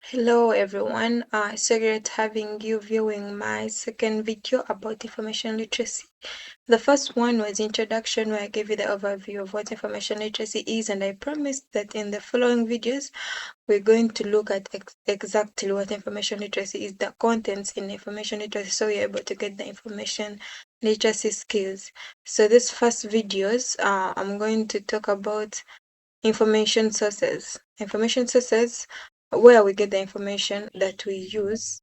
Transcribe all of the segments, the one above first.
Hello everyone, so great having you viewing my second video about information literacy. The first one was introduction, where I gave you the overview of what information literacy is, and I promised that in the following videos we're going to look at exactly what information literacy is, the contents in information literacy, so you're able to get the information literacy skills. So this first videos, I'm going to talk about information sources. Information sources, where we get the information that we use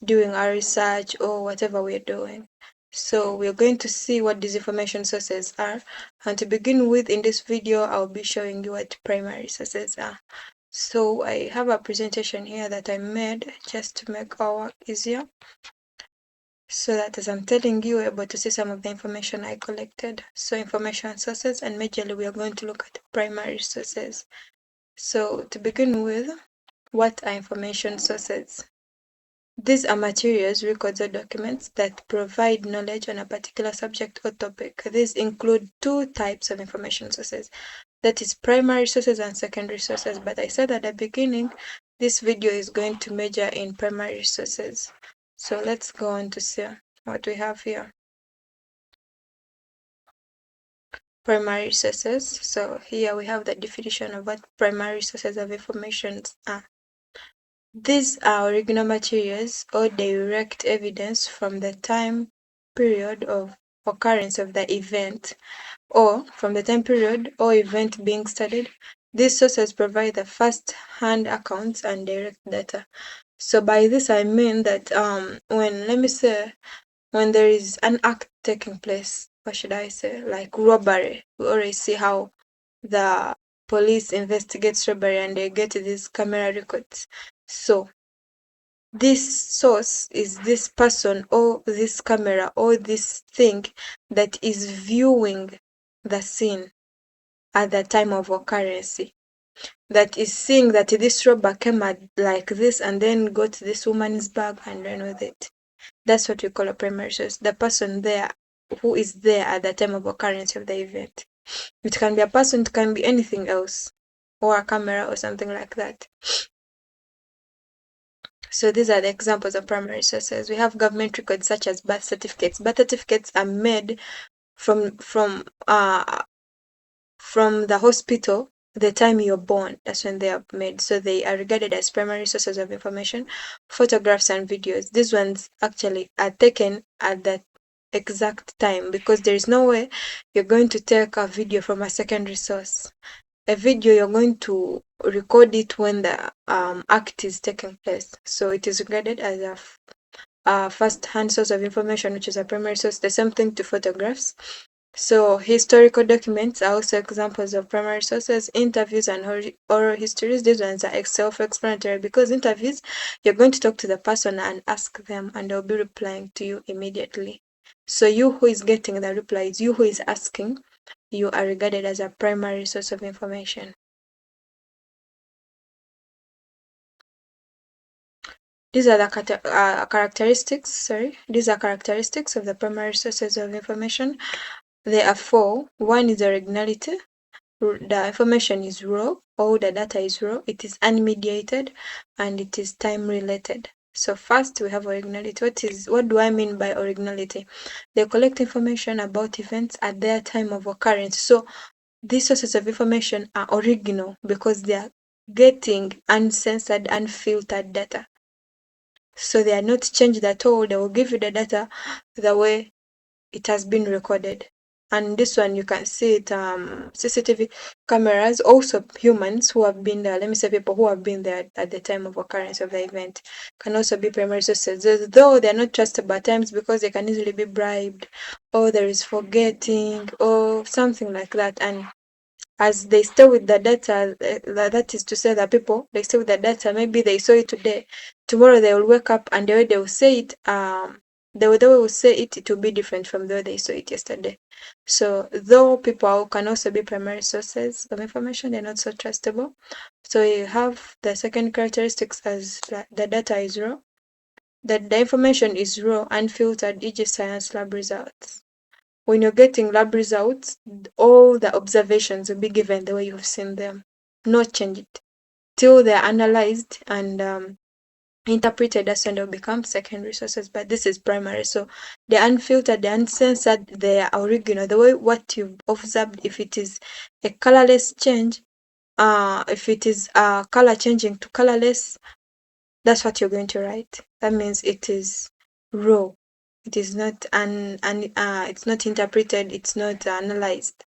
doing our research or whatever we're doing. So we're going to see what these information sources are. And to begin with, in this video, I'll be showing you what primary sources are. So I have a presentation here that I made just to make our work easier, so that as I'm telling you, you're able to see some of the information I collected. So information sources, and majorly we are going to look at primary sources. So to begin with, what are information sources? These are materials, records, or documents that provide knowledge on a particular subject or topic. These include two types of information sources, that is primary sources and secondary sources. But I said at the beginning, this video is going to major in primary sources. So let's go on to see what we have here. Primary sources. So here we have the definition of what primary sources of information are. These are original materials or direct evidence from the time period of occurrence of the event, or from the time period or event being studied. These sources provide the first-hand accounts and direct data. So by this I mean that when there is an act taking place, what should I say, like robbery, we already see how the police investigates robbery and they get these camera records. So this source is this person or this camera or this thing that is viewing the scene at the time of occurrence, that is seeing that this robber came at like this and then got this woman's bag and ran with it. That's what we call a primary source, the person there who is there at the time of occurrence of the event. It can be a person, it can be anything else, or a camera or something like that. So these are the examples of primary sources. We have government records such as birth certificates. Birth certificates are made from the hospital the time you're born. That's when they are made. So they are regarded as primary sources of information. Photographs and videos. These ones actually are taken at that exact time, because there is no way you're going to take a video from a secondary source. A video, you're going to record it when the act is taking place. So it is regarded as a first-hand source of information, which is a primary source. The same thing to photographs. So historical documents are also examples of primary sources. Interviews and oral histories, these ones are self-explanatory, because interviews, you're going to talk to the person and ask them and they'll be replying to you immediately. So you who is getting the replies, you who is asking, you are regarded as a primary source of information. These are the characteristics of the primary sources of information. There are four. One is originality. The information is raw, or the data is raw. It is unmediated, and it is time related. So first we have originality. What do I mean by originality? They collect information about events at their time of occurrence. So these sources of information are original because they are getting uncensored, unfiltered data. So they are not changed at all. They will give you the data the way it has been recorded. And this one, you can see it, CCTV cameras, also humans who have been there, let me say people who have been there at the time of occurrence of the event, can also be primary sources, though they're not trustable at times because they can easily be bribed, or there is forgetting, or something like that. And as they stay with the data, that is to say that people, they stay with the data, maybe they saw it today, tomorrow they will wake up and the way they will say it, the way they will say it, it will be different from the way they saw it yesterday. So though people can also be primary sources of information, they're not so trustable. So you have the second characteristics as the data is raw, that the information is raw, unfiltered, e.g. science lab results. When you're getting lab results, all the observations will be given the way you've seen them. No change it. till they're analyzed and interpreted, that's when they'll become secondary sources, but this is primary. So the unfiltered, the uncensored, they are original. The way what you've observed, if it is a colorless change, if it is color changing to colorless, that's what you're going to write. That means it is raw. It is not it's not interpreted, it's not analyzed.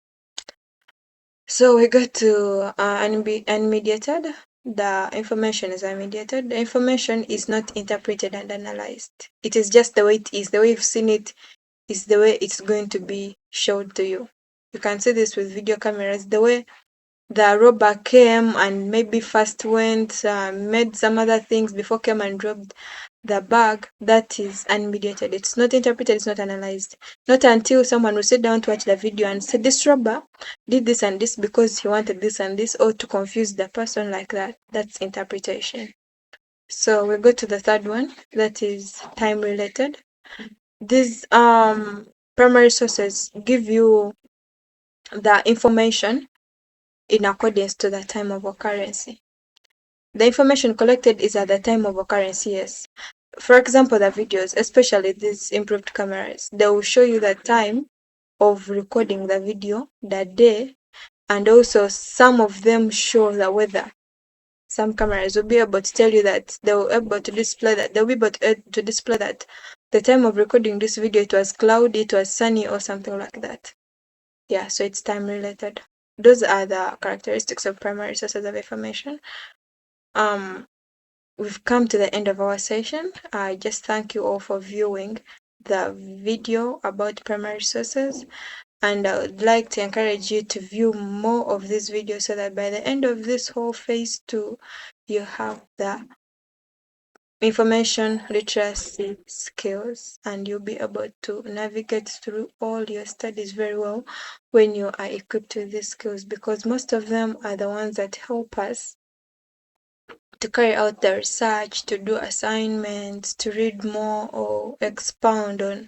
So we go to unmediated. The information is unmediated. The information is not interpreted and analyzed. It is just the way it is. The way you've seen it is the way it's going to be showed to you. You can see this with video cameras. The way the robber came and maybe first went, made some other things before came and dropped the bag, that is unmediated. It's not interpreted, it's not analyzed. Not until someone will sit down to watch the video and say, this robber did this and this because he wanted this and this, or to confuse the person like that. That's interpretation. So we go to the third one, that is time related. These primary sources give you the information in accordance to the time of occurrence. The information collected is at the time of occurrence, yes. For example, the videos, especially these improved cameras, they will show you the time of recording the video, the day, and also some of them show the weather. Some cameras will be able to tell you that they will be able to display that the time of recording this video it was cloudy, it was sunny, or something like that. Yeah, so it's time related. Those are the characteristics of primary sources of information. We've come to the end of our session. I just thank you all for viewing the video about primary sources, and I would like to encourage you to view more of these videos so that by the end of this whole phase 2 you have the information literacy skills and you'll be able to navigate through all your studies very well when you are equipped with these skills, because most of them are the ones that help us to carry out the research, to do assignments, to read more or expound on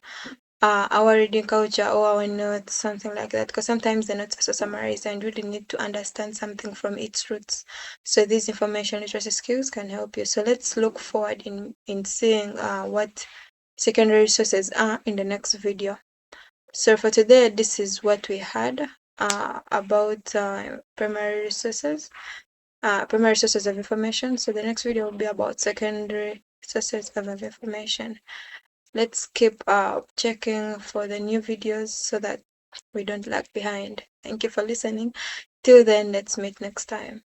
our reading culture or our notes, something like that. Because sometimes the notes are so summarized and you really need to understand something from its roots. So these information literacy skills can help you. So let's look forward in seeing what secondary sources are in the next video. So for today, this is what we had about primary sources of information. So the next video will be about secondary sources of information. Let's keep checking for the new videos so that we don't lag behind. Thank you for listening. Till then, let's meet next time.